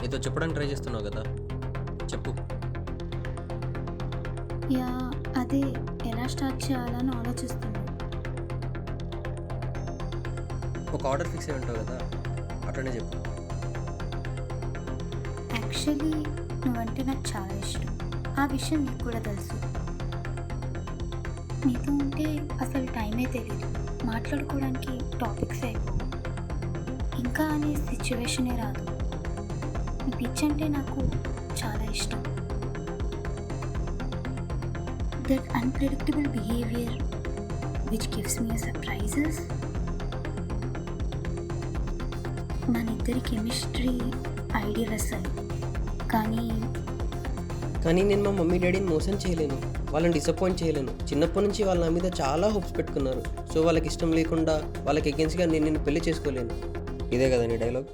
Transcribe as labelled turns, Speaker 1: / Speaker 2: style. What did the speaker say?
Speaker 1: ఏదో చెప్పడానికి ట్రై చేస్తున్నావు కదా, చెప్పు.
Speaker 2: యా, అదే ఎలా స్టార్ట్ చేయాలని ఆలోచిస్తున్నాను.
Speaker 1: ఒక ఆర్డర్ ఫిక్స్ అయి ఉంటావు కదా, అట్లనే చెప్పు.
Speaker 2: యాక్చువల్లీ నువ్వంటే నాకు చాలా ఇష్టం. ఆ విషయం నీకు కూడా తెలుసు. నీతో ఉంటే అసలు టైమే తెలియదు, మాట్లాడుకోవడానికి టాపిక్స్ అయిపోవు, ఇంకా అనే సిచ్యువేషనే రాదు. నీ పిచ్ అంటే నాకు చాలా ఇష్టం. That unpredictable behaviour which gives me surprises. మన ఇద్దరి కెమిస్ట్రీ ఐడియల్ అసలు. కానీ
Speaker 1: నేను మా మమ్మీ డాడీని మోసం చేయలేను, వాళ్ళని డిసప్పాయింట్ చేయలేను. చిన్నప్పటి నుంచి వాళ్ళ నా మీద చాలా హోప్స్ పెట్టుకున్నారు. సో వాళ్ళకి ఇష్టం లేకుండా వాళ్ళకి అగెన్స్ట్గా నేను నిన్ను పెళ్లి చేసుకోలేను. ఇదే కదా నీ డైలాగ్?